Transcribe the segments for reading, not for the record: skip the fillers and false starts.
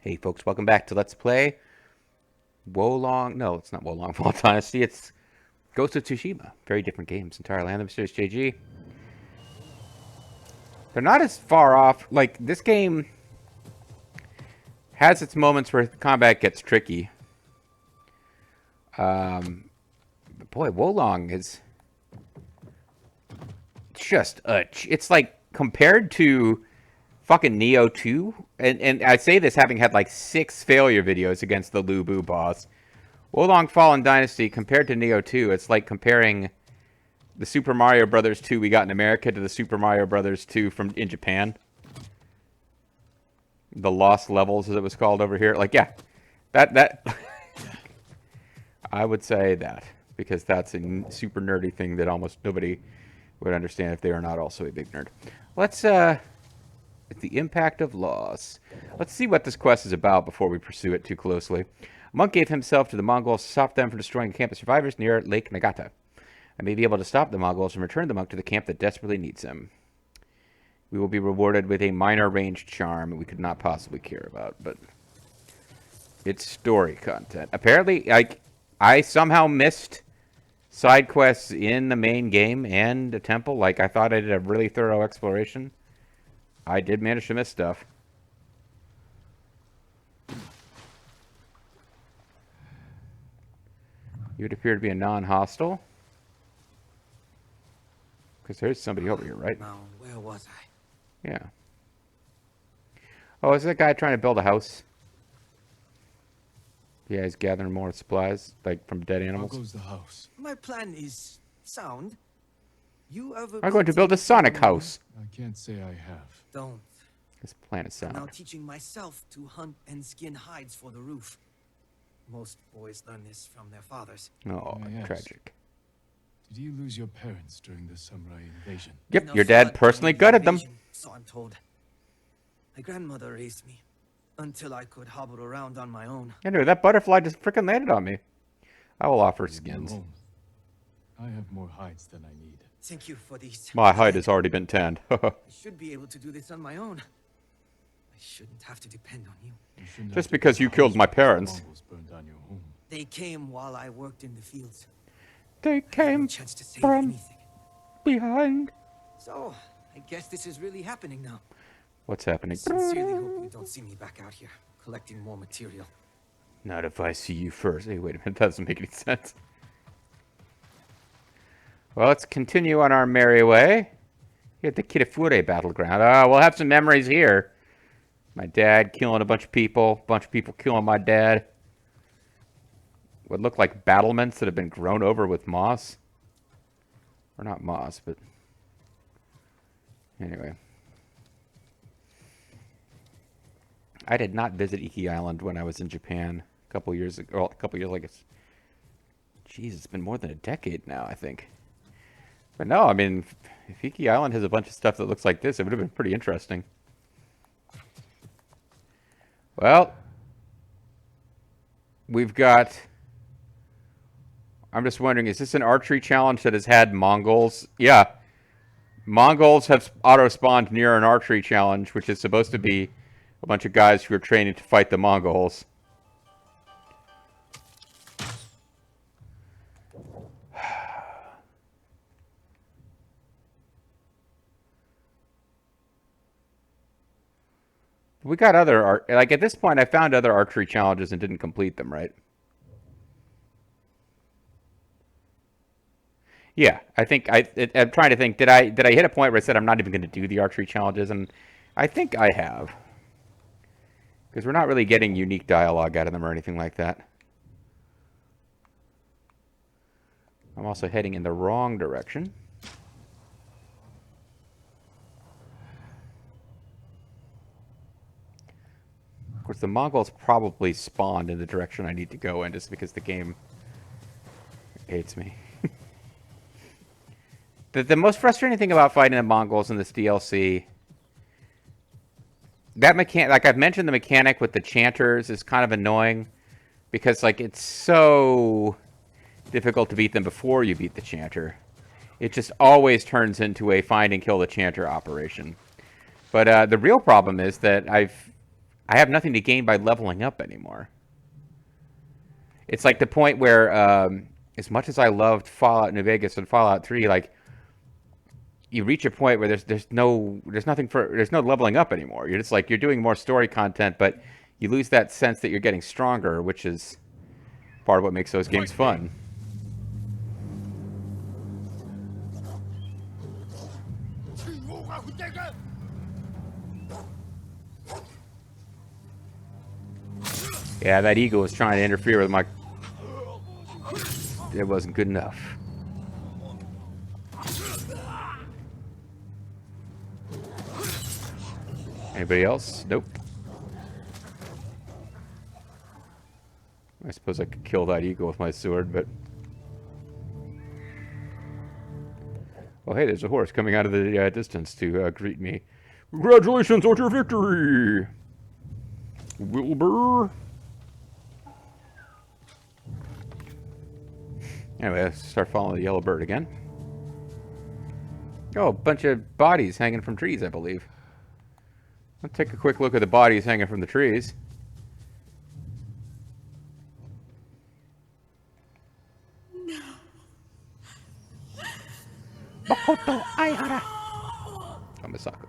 Hey folks, welcome back to Let's Play Wolong. No, it's not Wolong Fall Dynasty. It's Ghost of Tsushima. Very different games entirely. I'm the Mysterious JG. They're not as far off. Like, this game has its moments where combat gets tricky. But boy, Wolong is just it's like compared to fucking Neo 2, and I say this having had like 6 failure videos against the Lu Bu boss. Wolong Fallen Dynasty, compared to Neo 2, it's like comparing the Super Mario Brothers 2 we got in America to the Super Mario Brothers 2 in Japan. The Lost Levels, as it was called over here. Like, yeah, that I would say that, because that's a super nerdy thing that almost nobody would understand if they are not also a big nerd. Let's, it's the impact of loss. Let's see what this quest is about before we pursue it too closely. A monk gave himself to the Mongols to stop them from destroying a camp of survivors near Lake Nagata. I may be able to stop the Mongols and return the monk to the camp that desperately needs him. We will be rewarded with a minor ranged charm we could not possibly care about, but it's story content. Apparently, I somehow missed side quests in the main game and the temple. Like, I thought I did a really thorough exploration. I did manage to miss stuff. You would appear to be a non-hostile. Because there's somebody over here, right? Now, where was I? Yeah. Oh, is that guy trying to build a house? Yeah, he's gathering more supplies, like from dead animals. How goes the house? My plan is sound. You ever I'm going to build a Sonic house. I can't say I have. Don't. This plan is I'm now sound. teaching myself to hunt and skin hides for the roof. Most boys learn this from their fathers. Oh, Yes. tragic. Did you lose your parents during the samurai invasion? Yep, No your dad flood personally during the gutted them. invasion, so I'm told. My grandmother raised me until I could hobble around on my own. Anyway, that butterfly just freaking landed on me. I will offer We'll go skins. home. I have more hides than I need. Thank you for these. My hide has already been tanned. I should be able to do this on my own. I shouldn't have to depend on you. You shouldn't Just have to because build you a killed house my because the parents. Mongols burned down your home. They came while I worked in the fields. They No came chance to save from anything. behind. So, I guess this is really happening now. What's happening? I sincerely hope you don't see me back out here, collecting more material. Not if I see you first. Hey, wait a minute. That doesn't make any sense. Well, let's continue on our merry way. Here at the Kitafure battleground. We'll have some memories here. My dad killing a bunch of people killing my dad. What look like battlements that have been grown over with moss. Or not moss, but anyway. I did not visit Iki Island when I was in Japan a couple years ago. Well, a couple years, like it's... Jeez, it's been more than a decade now, I think. But no, I mean, if Iki Island has a bunch of stuff that looks like this, it would have been pretty interesting. Well, we've got... I'm just wondering, is this an archery challenge that has had Mongols? Yeah. Mongols have auto-spawned near an archery challenge, which is supposed to be a bunch of guys who are training to fight the Mongols. We got other like at this point I found other archery challenges and didn't complete them, right? Yeah, I think I'm trying to think. Did I hit a point where I said I'm not even going to do the archery challenges? And I think I have, because we're not really getting unique dialogue out of them or anything like that. I'm also heading in the wrong direction. Of course, the Mongols probably spawned in the direction I need to go in just because the game hates me. The most frustrating thing about fighting the Mongols in this DLC, that mechanic, like I've mentioned, the mechanic with the chanters is kind of annoying because like it's so difficult to beat them before you beat the chanter. It just always turns into a find and kill the chanter operation. But the real problem is that I have nothing to gain by leveling up anymore. It's like the point where, as much as I loved Fallout New Vegas and Fallout 3, like, you reach a point where there's no leveling up anymore. You're just like, you're doing more story content, but you lose that sense that you're getting stronger, which is part of what makes those games fun. Yeah, that eagle was trying to interfere with my... It wasn't good enough. Anybody else? Nope. I suppose I could kill that eagle with my sword, but... Oh, hey, there's a horse coming out of the distance to greet me. Congratulations on your victory! Wilbur! Anyway, let's start following the yellow bird again. Oh, a bunch of bodies hanging from trees, I believe. Let's take a quick look at the bodies hanging from the trees. No. Makoto Aihara. Oh, Misako.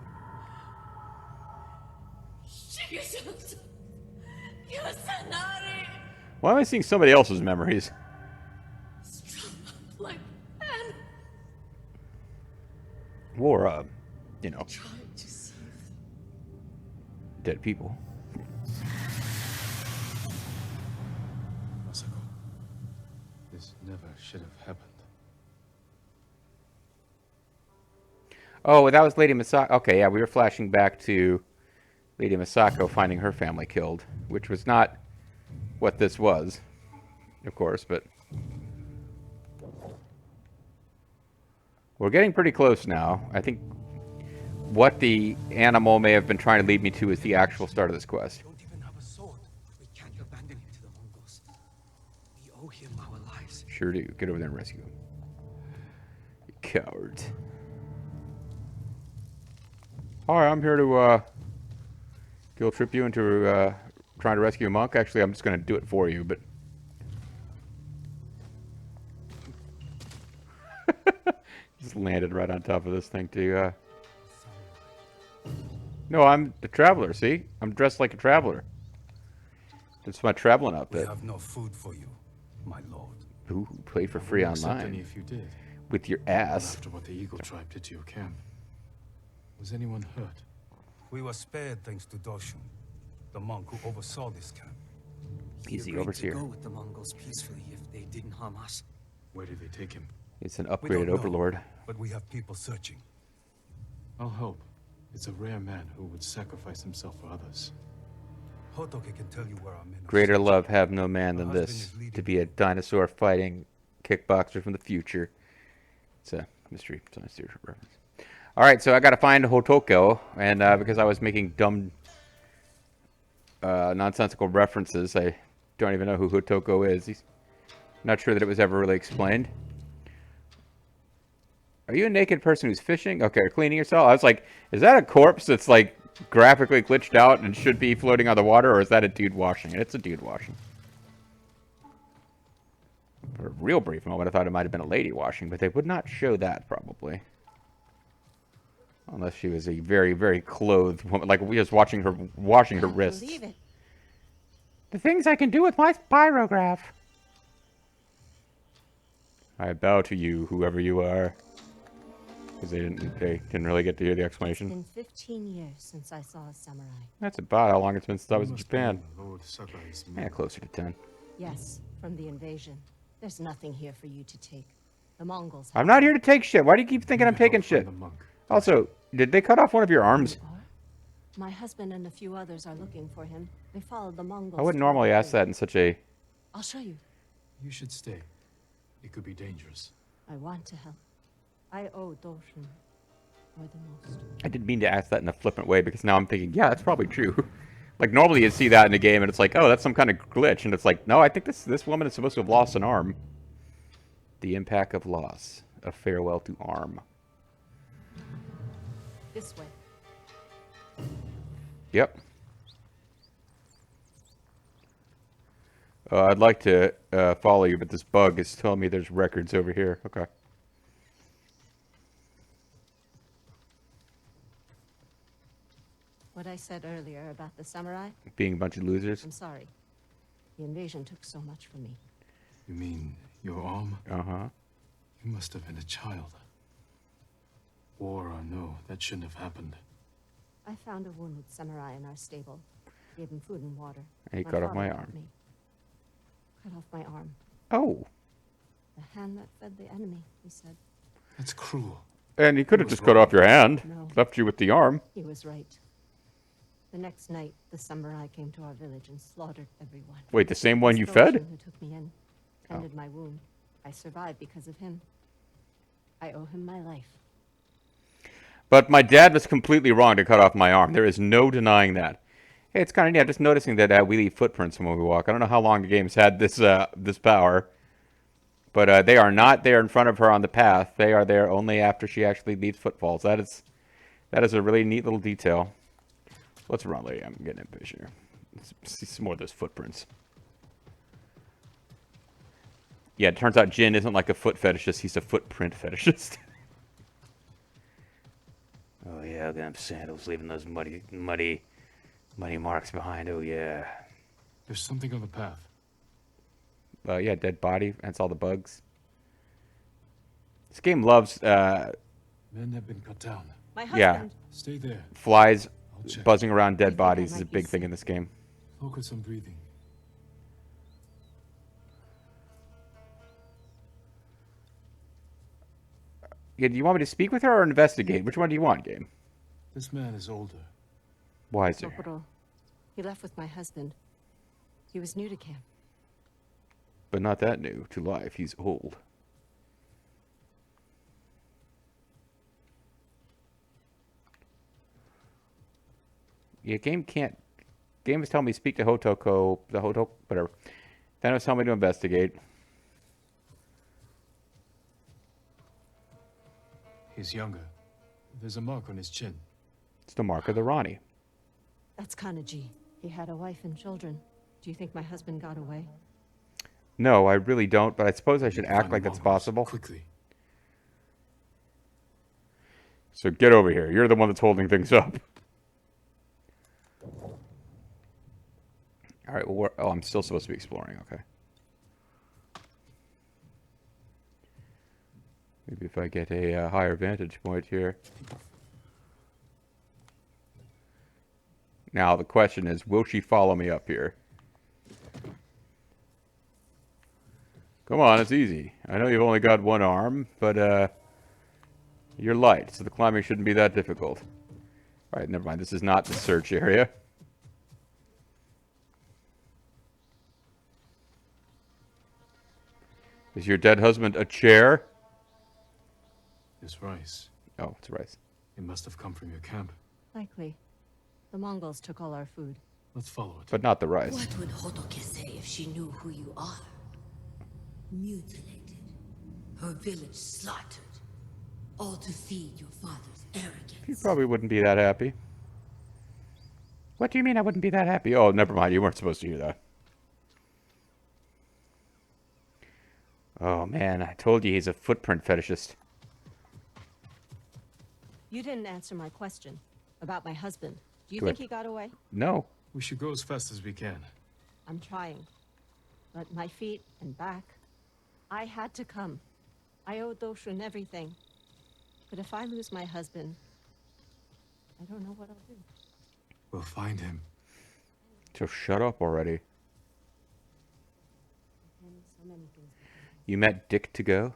Why am I seeing somebody else's memories? Or, you know, dead people. Masako, this never should have happened. Oh, that was Lady Misako. Okay, yeah, we were flashing back to Lady Misako finding her family killed, which was not what this was, of course, but... We're getting pretty close now. I think what the animal may have been trying to lead me to is the actual start of this quest. Don't even have a sword. We can't abandon him to the Mongols. We owe him our lives. Sure do. Get over there and rescue him. You coward. Hi, I'm here to guilt trip you into trying to rescue a monk. Actually, I'm just going to do it for you, but... Just landed right on top of this thing to No, I'm the traveler, see? I'm dressed like a traveler. It's my traveling outfit. We have no food for you, my lord. Ooh, play for free online. If you did. With your ass. After what the Eagle tribe did to your camp. Was anyone hurt? We were spared thanks to Doshun, the monk who oversaw this camp. He's the agreed overseer. to go with the Mongols peacefully if they didn't harm us. Where did they take him? It's an We upgraded don't know, overlord. but we have people searching. I'll help. It's a rare man who would sacrifice himself for others. Hotoke can tell you where our men are. Greater searching. love have no man My than husband this, is leading to be a dinosaur fighting kickboxer from the future. It's a mystery science theater reference. Alright, so I gotta find Hotoko, and because I was making dumb, nonsensical references, I don't even know who Hotoko is. He's not sure that it was ever really explained. Are you a naked person who's fishing? Okay, or cleaning yourself? I was like, is that a corpse that's like graphically glitched out and should be floating on the water, or is that a dude washing? And it's a dude washing. For a real brief moment, I thought it might have been a lady washing, but they would not show that, probably. Unless she was a very, very clothed woman, like we just watching her washing her wrists. Believe it. The things I can do with my pyrograph. I bow to you, whoever you are. Because they didn't really get to hear the It's explanation. been 15 years since I saw a samurai. That's about how long it's been since I was in Must be Japan. Lord Sakai's Yeah, men. closer to 10. Yes, from the invasion. There's nothing here for you to take. The Mongols. I'm not here to take shit. Why do you keep thinking I'm Need help taking from shit? the monk. Also, did they cut off one of your arms? You are? My husband and a few others are looking for him. They followed the Mongols. I wouldn't to normally the ask that in such a... I'll show you. You should stay. It could be dangerous. I want to help. I owe Doshin more the most. I didn't mean to ask that in a flippant way because now I'm thinking, yeah, that's probably true. Like, normally you'd see that in a game and it's like, oh, that's some kind of glitch. And it's like, no, I think this woman is supposed to have lost an arm. The impact of loss. A farewell to arm. This way. Yep. I'd like to follow you, but this bug is telling me there's records over here. Okay. What I said earlier about the samurai, Being a bunch of losers. I'm sorry. The invasion took so much from me. You mean your arm? Uh-huh. You must have been a child. War or no, that shouldn't have happened. I found a wounded samurai in our stable. Gave him food and water. And he cut off my father arm. helped me. Cut off my arm. Oh. The hand that fed the enemy, he said. That's cruel. And he could have What's just cut wrong? off your hand. No. Left you with the arm. He was right. The next night, the samurai came to our village and slaughtered everyone. Wait, the same one you It's fed? Goshen who took me in, tended my wound. I survived because of him. I owe him my life. But my dad was completely wrong to cut off my arm. There is no denying that. Hey, it's kind of neat. Just noticing that we leave footprints when we walk. I don't know how long the game's had this this power. But they are not there in front of her on the path. They are there only after she actually leaves footfalls. That is a really neat little detail. Let's run, lady. I'm getting impatient here. Let's see some more of those footprints. Yeah, it turns out Jin isn't like a foot fetishist. He's a footprint fetishist. Oh, yeah, look at them sandals leaving those muddy marks behind. Oh, yeah. There's something on the path. Yeah, dead body. That's all the bugs. This game loves Men have been cut down. My husband. Yeah. Stay there. flies I'll check. buzzing around I dead think I bodies is a might be big thing sick. in this game. Focus on breathing. Yeah, do you want me to speak with her or investigate? Which one do you want, game? This man is older. Wiser. Sokoro. He left with my husband. He was new to camp. But not that new to life. He's old. Yeah, game was telling me to speak to whatever. Then it was telling me to investigate. He's younger. There's a mark on his chin. It's the mark of the Ronnie. That's Kanaji. He had a wife and children. Do you think my husband got away? No, I really don't, but I suppose I should Need to act find like the that's Mongols, possible. Quickly. So get over here. You're the one that's holding things up. All right, well, I'm still supposed to be exploring, okay. Maybe if I get a higher vantage point here. Now, the question is, will she follow me up here? Come on, it's easy. I know you've only got one arm, but you're light, so the climbing shouldn't be that difficult. All right, never mind. This is not the search area. Is your dead husband a chair? This rice. Oh, it's rice. It must have come from your camp. Likely. The Mongols took all our food. Let's follow it. But not the rice. What would Hotoke say if she knew who you are? Mutilated. Her village slaughtered. All to feed your father's You arrogance. probably wouldn't be that happy. What do you mean I wouldn't be that happy? Oh, never mind. You weren't supposed to hear that. Oh, man. I told you he's a footprint fetishist. You didn't answer my question about my husband. Do you Go think ahead. he got away? No. We should go as fast as we can. I'm trying. But my feet and back, I had to come. I owe Doshun everything. But if I lose my husband, I don't know what I'll do. We'll find him. So shut up already. And so many things. You met Dick to go?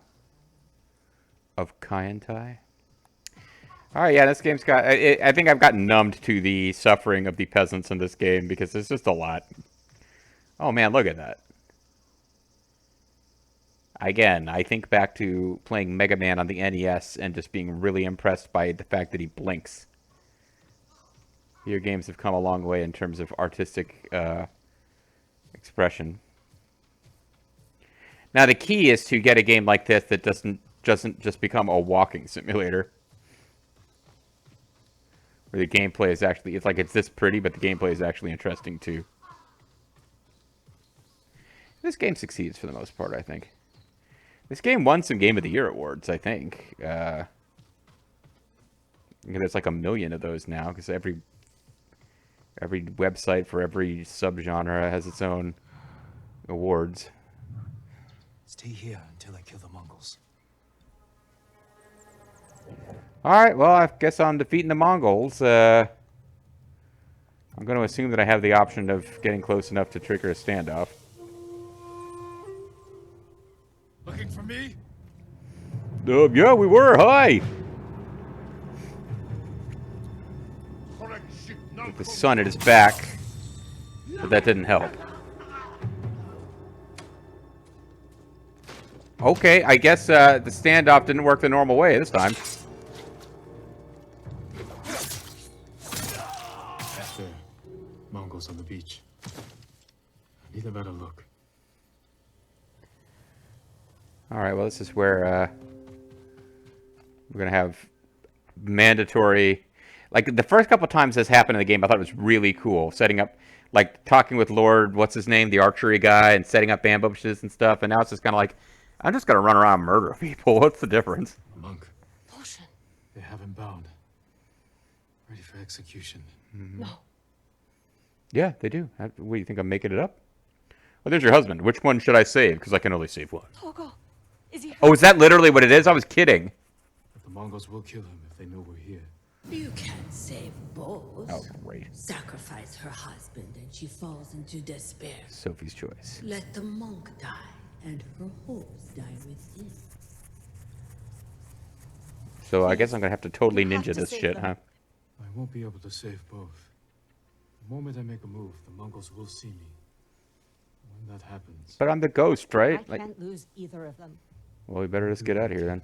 Of Kyantai? Alright, yeah, this game's got... I think I've gotten numbed to the suffering of the peasants in this game because there's just a lot. Oh man, look at that. Again, I think back to playing Mega Man on the NES and just being really impressed by the fact that he blinks. Your games have come a long way in terms of artistic expression. Now the key is to get a game like this that doesn't just become a walking simulator. Where the gameplay is actually, it's like it's this pretty, but the gameplay is actually interesting too. This game succeeds for the most part, I think. This game won some Game of the Year awards, I think. There's like 1 million of those now, because every website for every subgenre has its own awards. Stay here until I kill the Mongols. Alright, well, I guess on defeating the Mongols, I'm going to assume that I have the option of getting close enough to trigger a standoff. Looking for me? Yeah, we were. Hi! With the sun at his back, but that didn't help. Okay, I guess the standoff didn't work the normal way this time. There. Mongols on the beach. I need a better look. Alright, well, this is where we're going to have mandatory... Like, the first couple times this happened in the game, I thought it was really cool. Setting up, like, talking with Lord, what's his name, the archery guy, and setting up ambushes and stuff. And now it's just kind of like, I'm just going to run around and murder people. What's the difference? Monk. Potion. They have him bound. Ready for execution. No. Yeah, they do. What, do you think I'm making it up? Well, there's your husband. Which one should I save? Because I can only save one. Togo. Is he hurt? Oh, is that literally what it is? I was kidding. But the Mongols will kill him if they know we're here. You can't save both. Oh, great. Sacrifice her husband and she falls into despair. Sophie's choice. Let the monk die and her hopes die with him. So I guess I'm going to have to totally You have ninja to this save shit, them. huh? I won't be able to save both. The moment I make a move, the Mongols will see me. When that happens... But I'm the ghost, right? I can't lose either of them. Well, we better just get out of here then.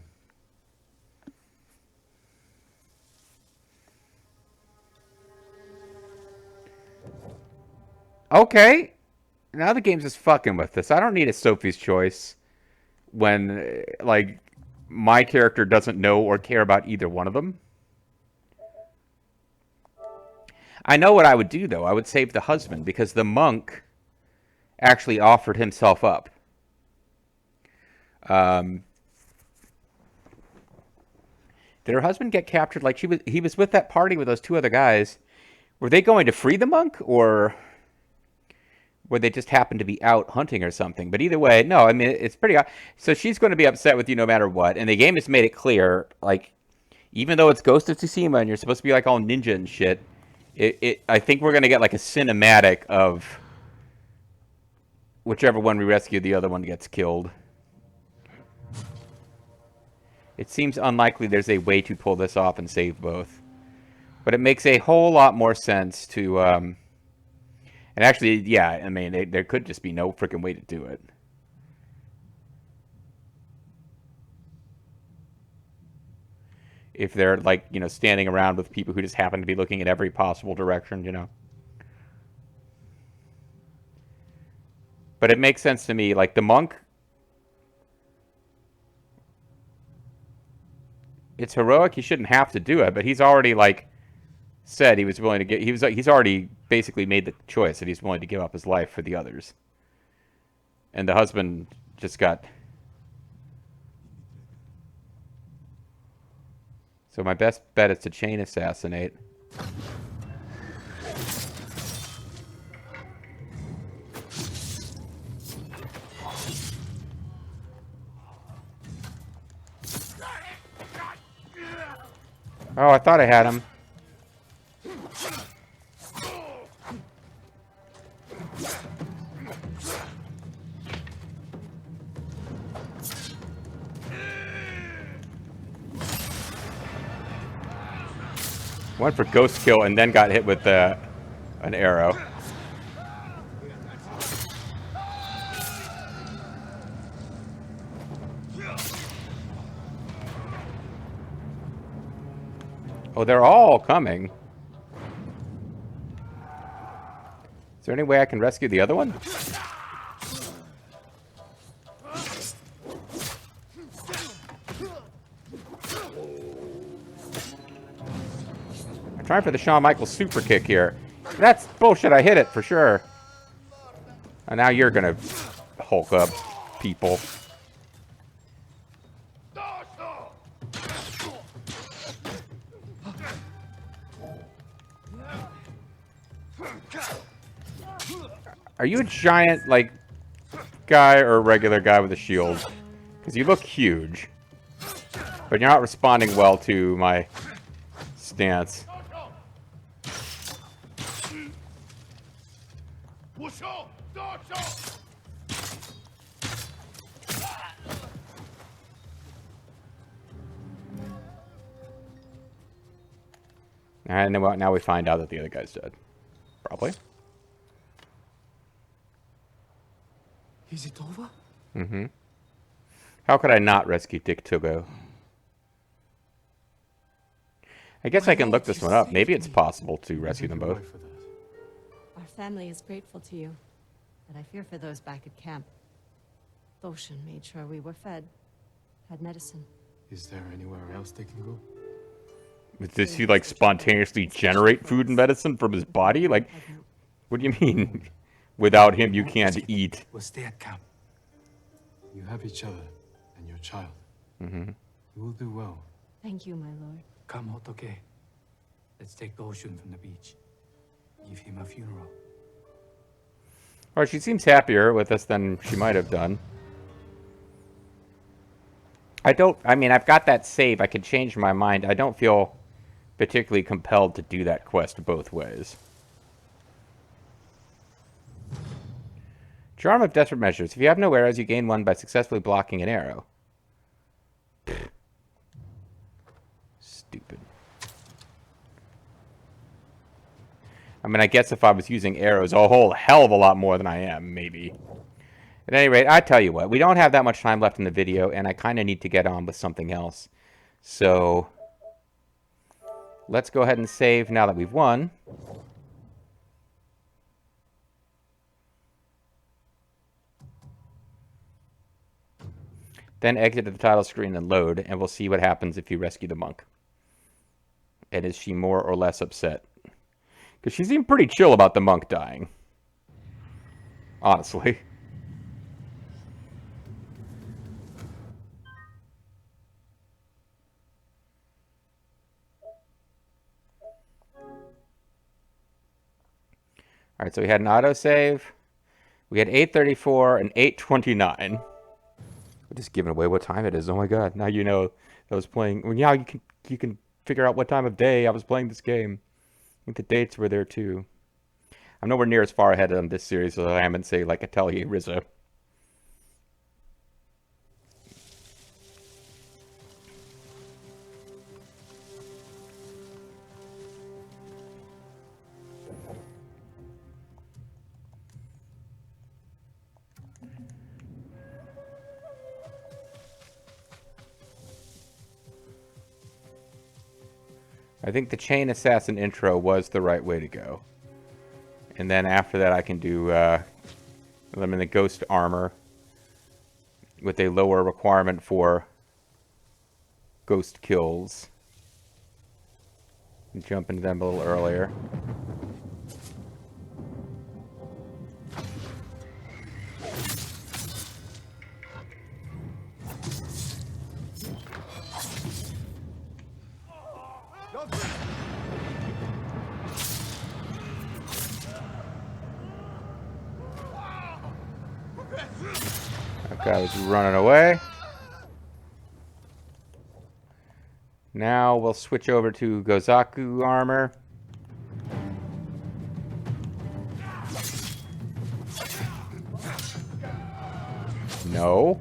Okay. Now the game's just fucking with this. I don't need a Sophie's choice when, like, my character doesn't know or care about either one of them. I know what I would do, though. I would save the husband, because the monk actually offered himself up. Did her husband get captured? Like, he was with that party with those two other guys. Were they going to free the monk, or were they just happened to be out hunting or something? But either way, no, I mean, it's pretty... So she's going to be upset with you no matter what. And the game has made it clear, like, even though it's Ghost of Tsushima and you're supposed to be, like, all ninja and shit, I think we're going to get, like, a cinematic of whichever one we rescue, the other one gets killed. It seems unlikely there's a way to pull this off and save both. But it makes a whole lot more sense to... And actually, yeah, I mean, there could just be no freaking way to do it. If they're, like, you know, standing around with people who just happen to be looking in every possible direction, you know. But it makes sense to me, like, the monk... It's heroic, he shouldn't have to do it, but he's already, like, said he was willing to get... He's already basically made the choice that he's willing to give up his life for the others. And the husband just got... So my best bet is to chain assassinate. Oh, I thought I had him. Went for ghost kill and then got hit with an arrow. Oh, they're all coming. Is there any way I can rescue the other one? I'm trying for the Shawn Michaels super kick here. That's bullshit. I hit it for sure. And now you're gonna Hulk up people. Are you a giant, like, guy or a regular guy with a shield? Because you look huge. But you're not responding well to my stance. And then now we find out that the other guy's dead. Probably. Is it over? Mm-hmm. How could I not rescue Dick Togo? I guess I can look this one up. Maybe it's possible to rescue them both. Our family is grateful to you, but I fear for those back at camp. Doshin made sure we were fed, had medicine. Is there anywhere else they can go? Does he, like, spontaneously generate food and medicine from his body? Like, what do you mean? Without him, you can't eat. We'll stay at camp. You have each other and your child. Mm-hmm. You will do well. Thank you, my lord. Come, Hotoke. Let's take Doshin from the beach. Give him a funeral. Or she seems happier with us than she might have done. I mean, I've got that save. I could change my mind. I don't feel particularly compelled to do that quest both ways. Charm of Desperate Measures. If you have no arrows, you gain one by successfully blocking an arrow. Stupid. I mean, I guess if I was using arrows a whole hell of a lot more than I am, maybe. At any rate, I tell you what, we don't have that much time left in the video, and I kind of need to get on with something else. So, let's go ahead and save now that we've won. Then exit to the title screen and load, and we'll see what happens if you rescue the monk. And is she more or less upset? Because she seemed pretty chill about the monk dying. Honestly. Alright, so we had an autosave. We had 8:34 and 8:29. We're just giving away what time it is. Oh my god, now you know I was playing. Well, yeah, you can figure out what time of day I was playing this game. I think the dates were there too. I'm nowhere near as far ahead on this series as I am in, say, like Atelier Rizzo. I think the Chain Assassin intro was the right way to go. And then after that I can do them in the Ghost armor with a lower requirement for Ghost kills. And jump into them a little earlier. That guy was running away. Now we'll switch over to Gozaku armor. No.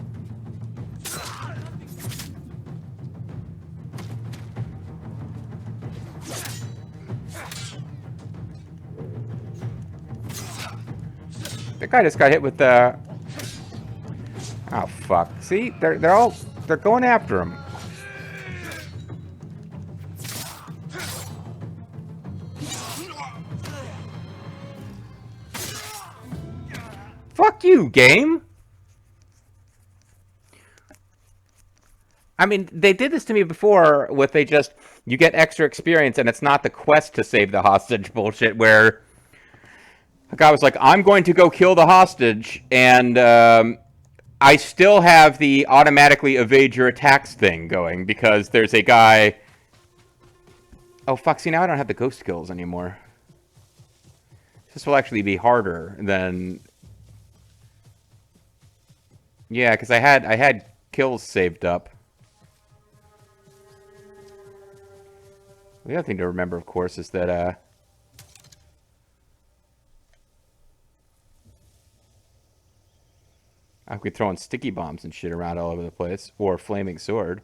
That guy just got hit with the... Oh fuck! See, they're going after him. Fuck you, game. I mean, they did this to me before with you get extra experience and it's not the quest to save the hostage bullshit where A guy was like, I'm going to go kill the hostage, and I still have the automatically evade your attacks thing going, because there's a guy... Oh, fuck, see, now I don't have the ghost skills anymore. This will actually be harder than... Yeah, because I had kills saved up. The other thing to remember, of course, is that, I could be throwing sticky bombs and shit around all over the place. Or a flaming sword.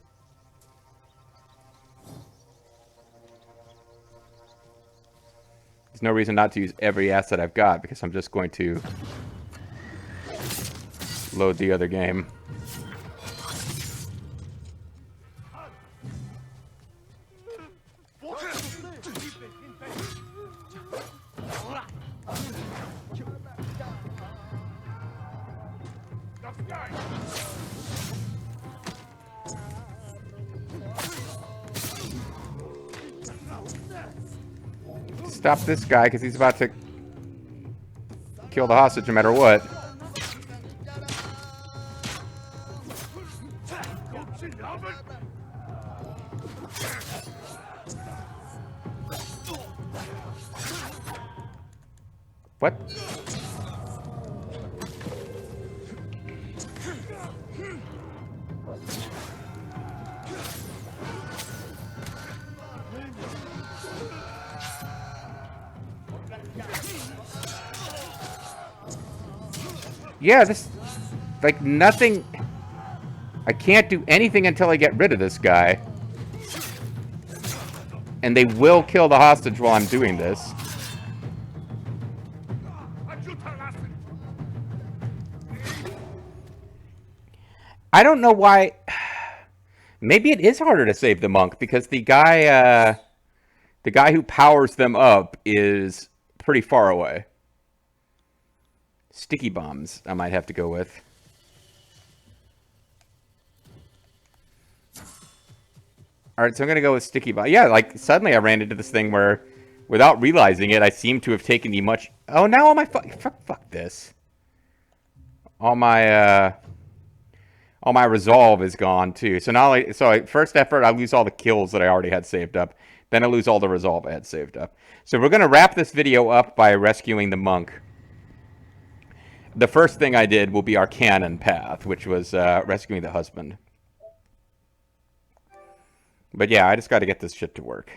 There's no reason not to use every asset I've got, because I'm just going to load the other game. Stop this guy, because he's about to kill the hostage no matter what. What? Yeah, this... Like, nothing... I can't do anything until I get rid of this guy. And they will kill the hostage while I'm doing this. I don't know why... Maybe it is harder to save the monk, because the guy who powers them up is pretty far away. Sticky bombs, I might have to go with. Alright, so I'm going to go with sticky bomb. Yeah, like, suddenly I ran into this thing where, without realizing it, I seem to have taken the much... Oh, now all my... Fuck this. All my resolve is gone, too. So, not only... So, first effort, I lose all the kills that I already had saved up. Then I lose all the resolve I had saved up. So, we're going to wrap this video up by rescuing the monk. The first thing I did will be our canon path, which was rescuing the husband. But yeah, I just got to get this shit to work.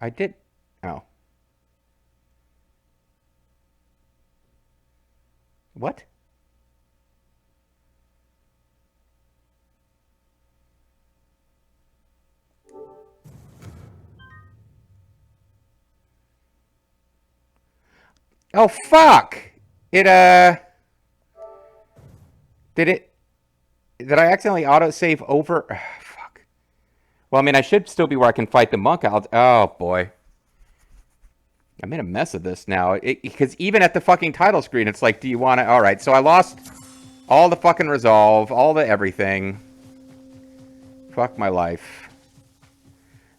I did... Oh. What? Oh, fuck! It, Did I accidentally autosave over? Fuck. Well, I mean, I should still be where I can fight the monk out. Oh, boy. I made a mess of this now. Because even at the fucking title screen, it's like, do you want to... Alright, so I lost all the fucking resolve, all the everything. Fuck my life.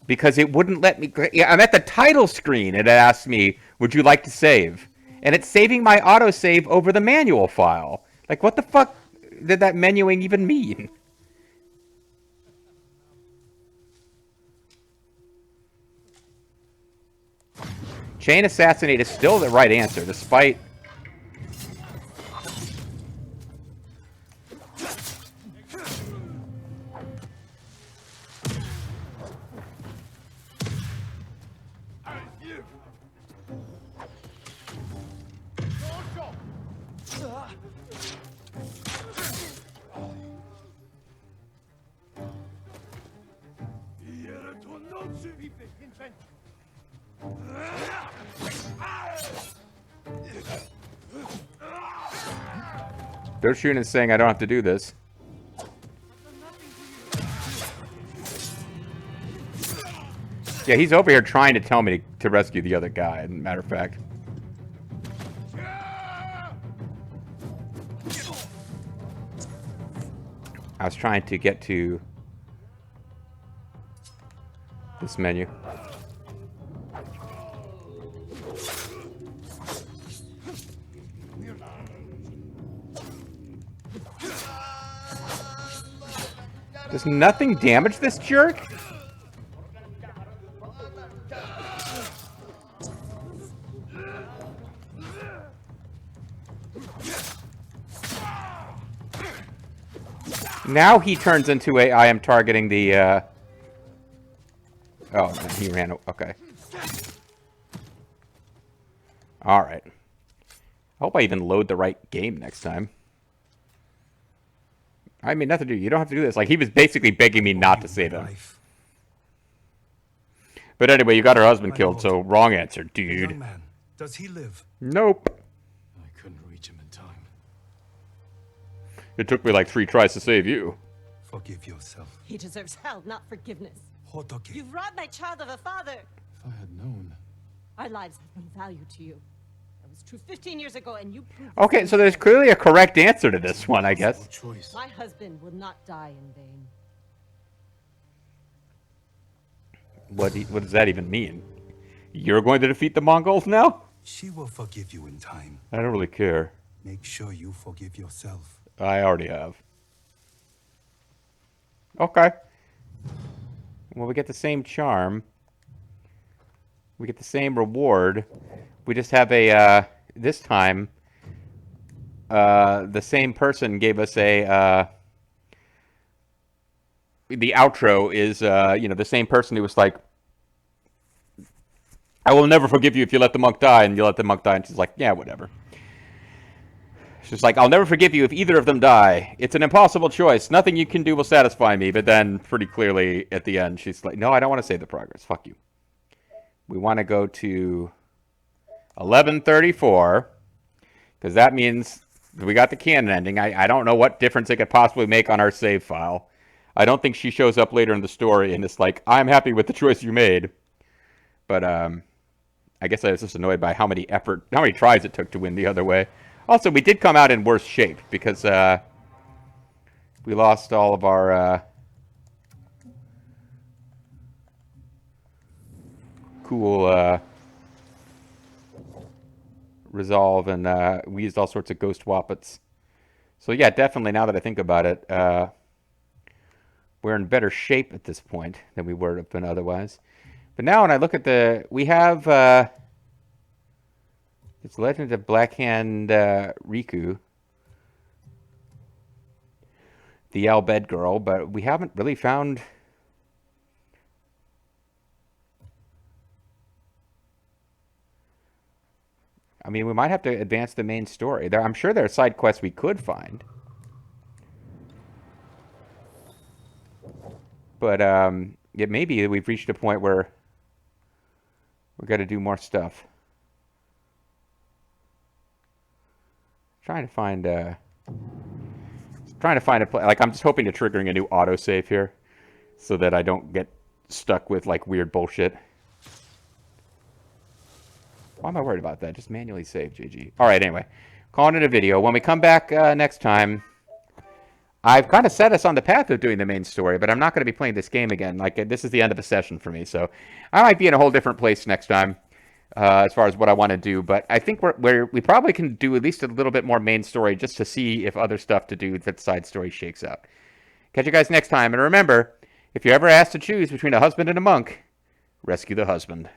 Because it wouldn't let me... Yeah, I'm at the title screen. It asked me, would you like to save? And it's saving my autosave over the manual file. Like, what the fuck did that menuing even mean? Chain Assassinate is still the right answer, despite... Doshun is saying I don't have to do this. Yeah, he's over here trying to tell me to rescue the other guy, as a matter of fact. I was trying to get to... This menu. Does nothing damage this jerk? Now he turns into a I am targeting the oh, he ran. Okay. All right. I hope I even load the right game next time. I mean, nothing to do. You don't have to do this. Like, he was basically begging me not to save him. But anyway, you got her husband killed, so wrong answer, dude. Young man, does he live? Nope. I couldn't reach him in time. It took me like 3 tries to save you. Forgive yourself. He deserves hell, not forgiveness. Hotoki. You've robbed my child of a father. If I had known. Our lives have no value to you. That was true 15 years ago, and you proved. Okay, so there's clearly a correct answer to this one, I guess. No choice. My husband will not die in vain. What does that even mean? You're going to defeat the Mongols now? She will forgive you in time. I don't really care. Make sure you forgive yourself. I already have. Okay. Well, we get the same charm. We get the same reward. We just have a, this time, the same person gave us a, the outro is, you know, the same person who was like, I will never forgive you if you let the monk die, and you let the monk die, and she's like, yeah, whatever. She's like, I'll never forgive you if either of them die. It's an impossible choice. Nothing you can do will satisfy me. But then, pretty clearly, at the end, she's like, no, I don't want to save the progress. Fuck you. We want to go to 1134, because that means we got the canon ending. I don't know what difference it could possibly make on our save file. I don't think she shows up later in the story and it's like, I'm happy with the choice you made. But I guess I was just annoyed by how many tries it took to win the other way. Also, we did come out in worse shape because we lost all of our cool resolve, and we used all sorts of ghost wappets. So yeah, definitely, now that I think about it, we're in better shape at this point than we would have been otherwise. But now when I look at we have it's Legend of Blackhand Riku, the Al Bed girl, but we haven't really found. I mean, we might have to advance the main story. I'm sure there are side quests we could find. But it may be that we've reached a point where we've got to do more stuff. Trying to find a play. Like, I'm just hoping to triggering a new autosave here so that I don't get stuck with like weird bullshit. Why am I worried about that? Just manually save, GG. All right, anyway. Calling it a video. When we come back next time, I've kind of set us on the path of doing the main story, but I'm not going to be playing this game again. Like, this is the end of a session for me, so I might be in a whole different place next time as far as what I want to do. But I think we probably can do at least a little bit more main story just to see if other stuff to do that side story shakes out. Catch you guys next time, and remember, if you're ever asked to choose between a husband and a monk, rescue the husband.